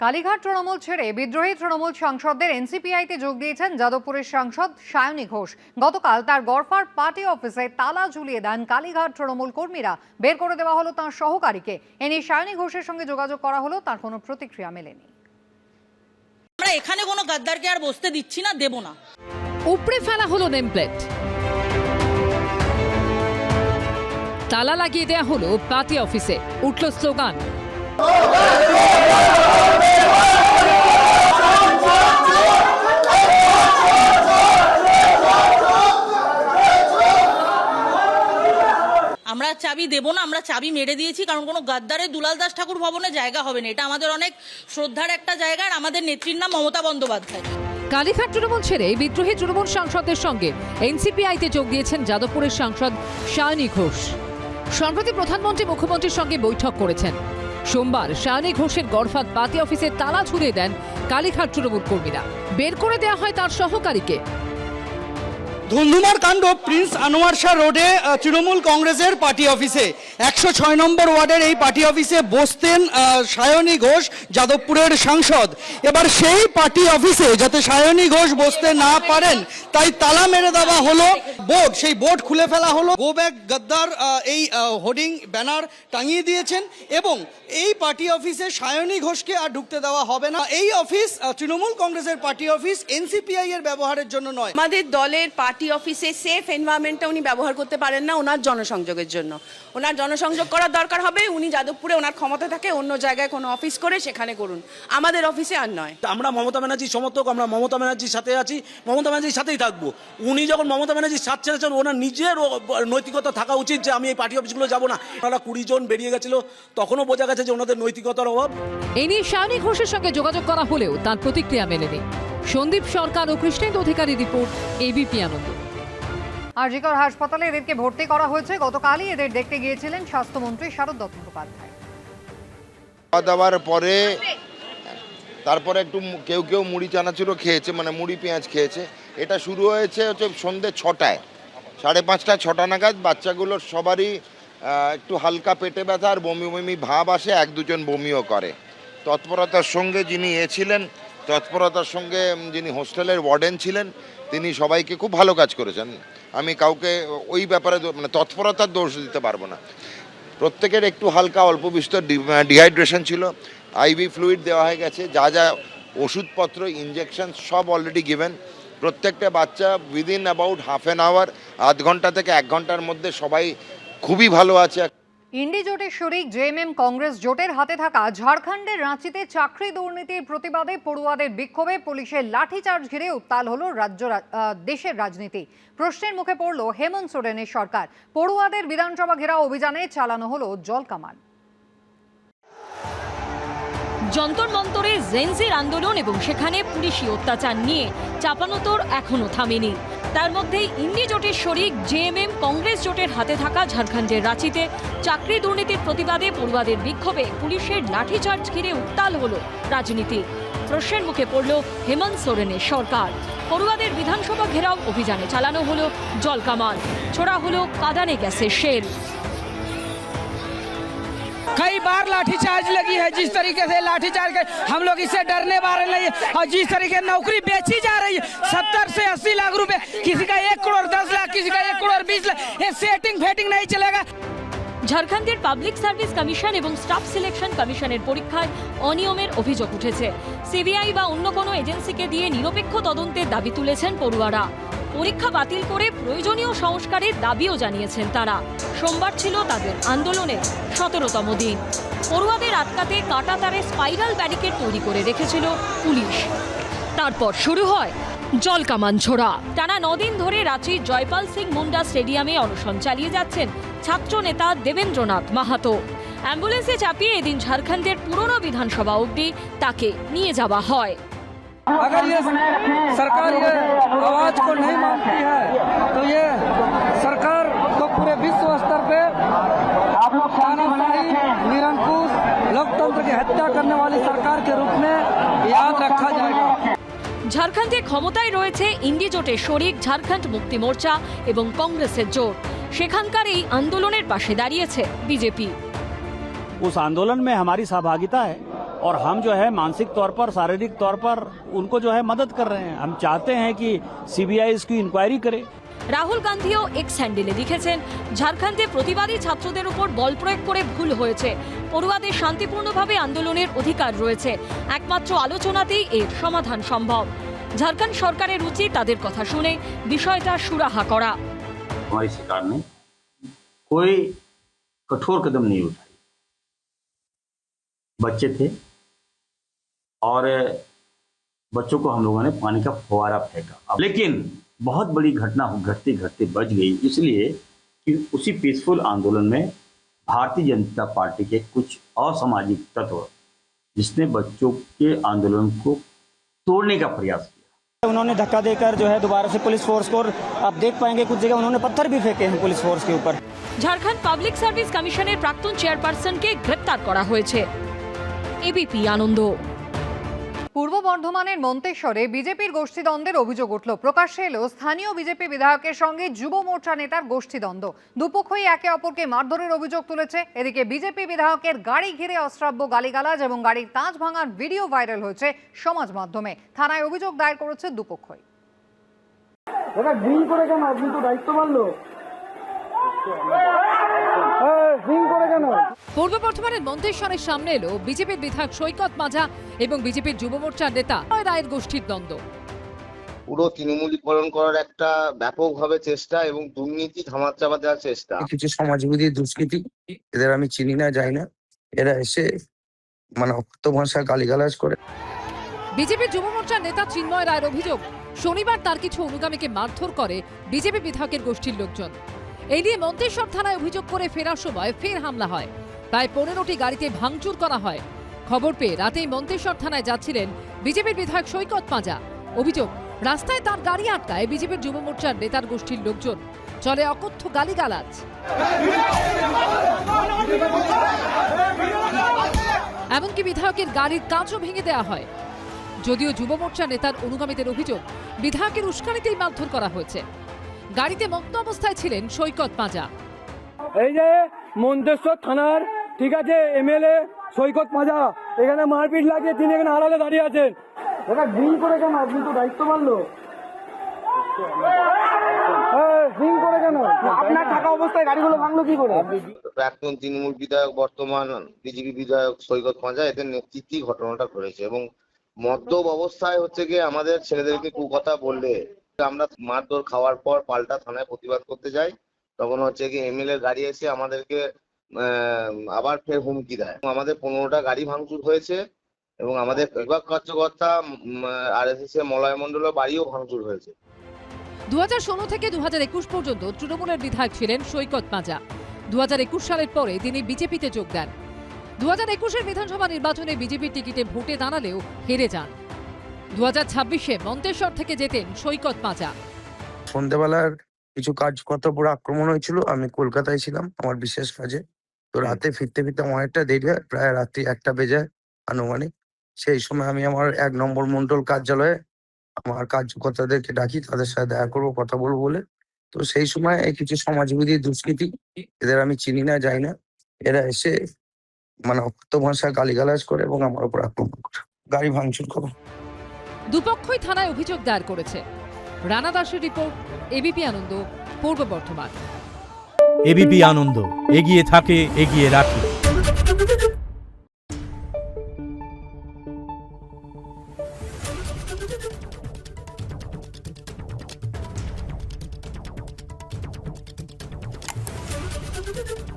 কালীঘাট তৃণমূল ছেড়ে বিদ্রোহী তৃণমূল সাংসদদের এনসিপিআইতে যোগ দিয়েছেন যাদবপুরের সাংসদ সায়নী ঘোষ। গতকাল তার গড়ফার পার্টি অফিসে তালা ঝুলিয়ে দেন কালীঘাট তৃণমূল কর্মীরা। বের করে দেওয়া হলো তাঁর সহকারীকে। এ নিয়ে সায়নী ঘোষের সঙ্গে যোগাযোগ করা হলো, তার কোনো প্রতিক্রিয়া মেলেনি। আমরা এখানে কোনো গাদ্দারকে আর বসতে দিচ্ছি না, দেব না। উপড়ে ফেলা হলো নেমপ্লেট, তালা লাগিয়ে দেয়া হলো পার্টি অফিসে, উঠল স্লোগান। আমরা চাবি দেব না, আমরা চাবি মেরে দিয়েছি, কারণ কোনো গাদ্দারের দুলাল দাস ঠাকুর ভবনে জায়গা হবে না। এটা আমাদের অনেক শ্রদ্ধার একটা জায়গা, আর আমাদের নেত্রীর নাম মমতা বন্দ্যোপাধ্যায়। কালীঘাট তৃণমূল ছেড়ে বিদ্রোহী তৃণমূল সাংসদদের সঙ্গে এনসিপিআইতে যোগ দিয়েছেন যাদবপুরের সাংসদ সায়নী ঘোষ। সম্প্রতি প্রধানমন্ত্রী মুখ্যমন্ত্রীর সঙ্গে বৈঠক করেছেন। সোমবার সায়নী ঘোষের গড়ফাত পার্টি অফিসে তালা ঝুলিয়ে দেন কালীঘাট তৃণমূল কর্মীরা। বের করে দেওয়া হয় তার সহকারীকে। ধুন্ধুমার কাণ্ড প্রিন্স আনোয়ার শাহ রোডে তৃণমূল কংগ্রেসের পার্টি অফিসে, 106 নম্বর ওয়ার্ডের এই পার্টি অফিসে বসতেন সায়নী ঘোষ, যাদবপুরের সাংসদ। এবার সেই পার্টি অফিসে যাতে সায়নী ঘোষ বসতে না পারেন তাই তালা মেরে দেওয়া হলো বোর্ড, সেই বোর্ড খুলে ফেলা হলো। গো ব্যাক গদ্দার এই হোর্ডিং ব্যানার টাঙিয়ে দিয়েছেন এবং এই পার্টি অফিসে সায়নী ঘোষকে আর ঢুকতে দেওয়া হবে না। এই অফিস তৃণমূল কংগ্রেসের পার্টি অফিস, এনসিপিআই এর ব্যবহারের জন্য নয়। আমাদের দলের পার্টি অফিসে সেফ এনভায়রনমেন্টটা উনি ব্যবহার করতে পারেন না ওনার জনসংযোগের জন্য। ওনার জনসংযোগ করার দরকার হবে, উনি যাদবপুরে ওনার ক্ষমতা থাকে অন্য জায়গায় কোনো অফিস করে সেখানে করুন, আমাদের অফিসে আর নয়। আমরা মমতা ব্যানার্জির সমর্থক, আমরা মমতা ব্যানার্জির সাথে আছি, মমতা ব্যানার্জির সাথেই থাকবো। উনি যখন মমতা ব্যানার্জির সাথ ছেড়েছেন, ওনার নিজের নৈতিকতা থাকা উচিত যে আমি এই পার্টি অফিসগুলো যাবো না। ওনারা 20 জন বেরিয়ে গেছিল, তখনও বোঝা গেছে যে ওনাদের নৈতিকতার অভাব। এই নিয়ে সায়নী ঘোষের সঙ্গে যোগাযোগ করা হলেও তার প্রতিক্রিয়া মেলেনি। সন্দীপ সরকার ও কৃষ্ণেন্দু অধিকারী রিপোর্ট, এবিপি আনন্দ। আরজিকর হাসপাতালে এদেরকে ভর্তি করা হয়েছে। গতকালই এদের দেখতে গিয়েছিলেন স্বাস্থ্যমন্ত্রী শারদ চট্টোপাধ্যায়। খাওয়া দাওয়ার পরে তারপরে একটু কেউ কেউ মুড়ি চানাচুরও খেয়েছে, মানে মুড়ি পেঁয়াজ খেয়েছে। এটা শুরু হয়েছে সন্ধ্যে 6টায়, 5:30 6টা নাগাদ। বাচ্চাগুলোর সবারই একটু হালকা পেটে ব্যথা আর বমি বমি ভাব আসে, 1-2 জন বমিও করে। তৎপরতার সঙ্গে যিনি তৎপরতার সঙ্গে যিনি হোস্টেলের ওয়ার্ডেন ছিলেন, তিনি সবাইকে খুব ভালো কাজ করেছেন। আমি কাউকে ওই ব্যাপারে মানে তৎপরতার দোষ দিতে পারবো না। প্রত্যেকের একটু হালকা অল্প বিস্তর ডিহাইড্রেশন ছিল, আইভি ফ্লুইড দেওয়া হয়ে গেছে, যা যা ওষুধপত্র ইনজেকশন সব অলরেডি গিভেন। প্রত্যেকটা বাচ্চা within about half an hour, আধ ঘন্টা থেকে 1 ঘন্টার মধ্যে সবাই খুবই ভালো আছে। ইন্ডি জোটের শরিক জেএমএম কংগ্রেস জোটের হাতে থাকা ঝাড়খণ্ডের রাঁচিতে চাকরি দুর্নীতির প্রতিবাদে পড়ুয়াদের বিক্ষোভে পুলিশের লাঠিচার্জ ঘিরে উত্তাল হলো দেশের রাজনীতি। প্রশ্নের মুখে পড়ল হেমন্ত সোরেনের সরকার। পড়ুয়াদের বিধানসভা ঘেরাও অভিযানে চালানো হলো জলকামান। যন্তর মন্তরে জেনজির আন্দোলন এবং সেখানে পুলিশি অত্যাচার নিয়ে চাপানোতর এখনো থামেনি। তার মধ্যেই ইন্ডি জোটের শরিক জেএমএম কংগ্রেস জোটের হাতে থাকা ঝাড়খণ্ডের রাঁচিতে চাকরি দুর্নীতির প্রতিবাদে পড়ুয়াদের বিক্ষোভে পুলিশের লাঠিচার্জ ঘিরে উত্তাল হলো রাজনীতি। প্রশ্নের মুখে পড়ল হেমন্ত সোরেনের সরকার। পড়ুয়াদের বিধানসভা ঘেরাও অভিযানে চালানো হলো জলকামান, ছোড়া হলো কাঁদানে গ্যাসের শেল। कई बार लाठीचार्ज लगी है, जिस तरीके से लाठीचार्ज हम लोग इससे डरने वाले नहीं है। और जिस तरीके नौकरी बेची जा रही है 70 से 80 लाख रुपए, किसी का 1 करोड़ 10 लाख, किसी का 1 करोड़ 20 लाख, ये सेटिंग फेटिंग नहीं चलेगा। ঝাড়খণ্ডের পাবলিক সার্ভিস কমিশন এবং স্টাফ সিলেকশন কমিশনের পরীক্ষায় অনিয়মের অভিযোগ উঠেছে। সিবিআই বা অন্য কোনো এজেন্সিকে দিয়ে নিরপেক্ষ তদন্তের দাবি তুলেছেন পড়ুয়ারা। পরীক্ষা বাতিল করে প্রয়োজনীয় সংস্কারের দাবিও জানিয়েছেন তারা। সোমবার ছিল তাদের আন্দোলনের 17তম দিন। পড়ুয়াদের আটকাতে কাঁটাতারে স্পাইরাল ব্যারিকেড তৈরি করে রেখেছিল পুলিশ। তারপর শুরু হয় জলকামান ছোড়া। টানা 9 দিন ধরে রাঁচির জয়পাল সিং মুন্ডা স্টেডিয়ামে অনশন চালিয়ে যাচ্ছেন ছাত্র নেতা দেবেন্দ্রনাথ মাহাতো। অ্যাম্বুলেন্সে চাপিয়ে এদিন ঝাড়খণ্ডের পুরনো বিধানসভা অবধি তাকে নিয়ে যাওয়া হয়। अगर ये सरकार ये आवाज को नहीं मानती है तो ये सरकार को पूरे विश्व स्तर पे निरंकुश लोकतंत्र की हत्या करने वाली सरकार के रूप में याद रखा जाएगा। ঝাড়খণ্ডে ক্ষমতায় রয়েছে ইন্ডি জোটের শরিক ঝাড়খণ্ড মুক্তি মোর্চা এবং কংগ্রেসের জোট। সেখানকার এই আন্দোলনের পাশে দাঁড়িয়েছে বিজেপি। उस आंदोलन में हमारी सहभागिता है और हम जो है मानसिक तौर पर, शारीरिक तौर पर उनको जो है मदद कर रहे हैं। हम चाहते हैं कि सीबीआई इसकी इंक्वायरी करे। রাহুল গান্ধীও এক্স হ্যান্ডেলে লিখেছেন, ঝাড়খণ্ডে প্রতিবাদী ছাত্রদের উপর বল প্রয়োগ করে ভুল হয়েছে। পড়ুয়াদের শান্তিপূর্ণভাবে আন্দোলনের অধিকার রয়েছে। একমাত্র আলোচনাতেই এর সমাধান সম্ভব। ঝাড়খণ্ড সরকারের উচিত তাদের কথা শুনে বিষয়টা সুরাহা করা। हमारी सरकार ने कोई कठोर कदम नहीं उठाई। बच्चे थे और बच्चों को हम लोगों ने पानी का फुवारा फेंका, लेकिन बहुत बड़ी घटना घटते घटते बच गई, इसलिए कि उसी पीसफुल आंदोलन में भारतीय जनता पार्टी के कुछ असामाजिक तत्व जिसने बच्चों के आंदोलन को तोड़ने का प्रयास किया। उन्होंने धक्का देकर जो है दोबारा से पुलिस फोर्स को, आप देख पाएंगे कुछ जगह उन्होंने पत्थर भी फेंके हैं पुलिस फोर्स के ऊपर। ঝাড়খণ্ড পাবলিক সার্ভিস কমিশনের প্রাক্তন চেয়ারপারসনকে গ্রেপ্তার করা হয়েছে। এবিপি আনন্দ। পূর্ব বর্ধমানের মন্তেশ্বরে বিজেপির গোষ্ঠীদ্বন্দ্বের অভিযোগ উঠল। প্রকাশ্যে এলো স্থানীয় বিজেপি বিধায়কের সঙ্গে যুব মোর্চা নেতার গোষ্ঠীদ্বন্দ্ব। দুপক্ষই একে অপরকে মারধরের অভিযোগ তুলেছে। এদিকে বিজেপি বিধায়কের গাড়ি ঘিরে অশ্রাব্য গালিগালাজ এবং গাড়ির কাঁচ ভাঙার ভিডিও ভাইরাল হয়েছে সমাজ মাধ্যমে। থানায় অভিযোগ দায়ের করেছে দুপক্ষই। পূর্ব বর্ধমানের মন্তেশ্বরের সামনে এলো বিজেপির বিধায়ক সৈকত মাজা এবং বিজেপির যুব মোর্চার নেতা জয় রায়ের গোষ্ঠীর দ্বন্দ্ব। পুরো তৃণমূলীকরণ করার একটা ব্যাপকভাবে চেষ্টা এবং দুর্নীতি ধামাচাপা দেওয়ার চেষ্টা। কিছু সমাজবিরোধী দুষ্কৃতী, এদের আমি চিনি না, যাই না, এরা এসে মানে অকথ্য ভাষায় গালিগালাজ করে। বিজেপির যুব মোর্চার নেতা চিন্ময় রায়ের অভিযোগ, শনিবার তার কিছু অনুগামীকে মারধর করে বিজেপি বিধায়কের গোষ্ঠীর লোকজন। এই নিয়ে মন্তেশ্বর থানায় অভিযোগ করে ফেরার সময় ফের হামলা হয়। প্রায় 15টি গাড়িতে ভাঙচুর করা হয়। খবর পেয়ে রাতেই মন্তেশ্বর থানায় যাচ্ছিলেন বিজেপির বিধায়ক সৈকত মাজা। অভিযোগ, রাস্তায় তার গাড়ি আটকায় বিজেপির যুব মোর্চার নেতার গোষ্ঠীর লোকজন। চলে অকথ্য গালিগালাজ। এমনকি বিধায়কের গাড়ির কাঁচও ভেঙে দেওয়া হয়। যদিও যুব মোর্চা নেতার অনুগামীদের অভিযোগ, বিধায়কের উস্কানিতেই মারধর করা হয়েছে। গাড়িতে মত্ত অবস্থায় ছিলেন সৈকত মাজা। এই যে মন্তেশ্বর থানার, ঠিক আছে, এমএলএ সৈকত মাজা এখানে মারপিট লাগিয়ে তিনি এখানে আড়ালে দাঁড়িয়ে আছেন। ওটা ড্রিঙ্ক করে কেন? আপনি তো দায়িত্ব মানলো। ড্রিঙ্ক করে কেন? আপনার থাকা অবস্থায় গাড়িগুলো ভাঙলো কি করে? প্রাক্তন তৃণমূল বিধায়ক বর্তমান বিজেপি বিধায়ক সৈকত মাজা, এদের নেতৃত্বেই ঘটনাটা ঘটেছে। এবং মদ্যপ অবস্থায় হচ্ছে গিয়ে আমাদের ছেলেদেরকে কুকথা বললে আমরা মারধর খাওয়ার পর পাল্টা থানায় প্রতিবাদ করতে যাই, তখন হচ্ছে কি এমএলএ গাড়ি এসে আমাদেরকে আবার ফের হুমকি দেয়। আমাদের 15টা গাড়ি ভাঙচুর হয়েছে এবং আমাদের বিভাগ কার্যকর্তা আরএসএস এর মলয় মণ্ডলের বাড়িও ভাঙচুর হয়েছে। 2016 থেকে 2021 পর্যন্ত তৃণমূলের বিধায়ক ছিলেন সৈকত মাজা। 2021 সালের পরে তিনি বিজেপিতে যোগ দেন। 2021-এর বিধানসভা নির্বাচনে বিজেপির টিকিটে ভোটে দাঁড়ালেও হেরে যান। 2026-এ মন্তেশ্বর থেকে জেতেন সৈকত মাজা। সন্ধ্যেবেলার কিছু কাজকর্তা পুরো আক্রমণ হয়েছিল। আমি কলকাতায় ছিলাম আমার বিশেষ কাজে। তো রাতে ফিরতে ফিরতে অনেকটা দেরি হয়, প্রায় রাত্রি 1টা বেজে আনুমানিক। সেই সময় আমি আমার 1 নম্বর মন্ডল কার্যালয়ে আমার কার্যকর্তাদেরকে ডাকি, তাদের সাথে দেখা করবো, কথা বলবো বলে। তো সেই সময় এই কিছু সমাজবিরোধী দুষ্কৃতী, এদের আমি চিনি না, যাই না, এরা এসে মানে অকথ্য ভাষায় গালিগালাজ করে এবং আমার উপর আক্রমণ করে, গাড়ি ভাঙচুর করে। দুপক্ষই থানায় অভিযোগ দায়ের করেছে। রানা দাসের রিপোর্ট, এবিপি আনন্দ, পূর্ব বর্ধমান। এবিপি আনন্দ, এগিয়ে থাকে, এগিয়ে রাখে। Thank you.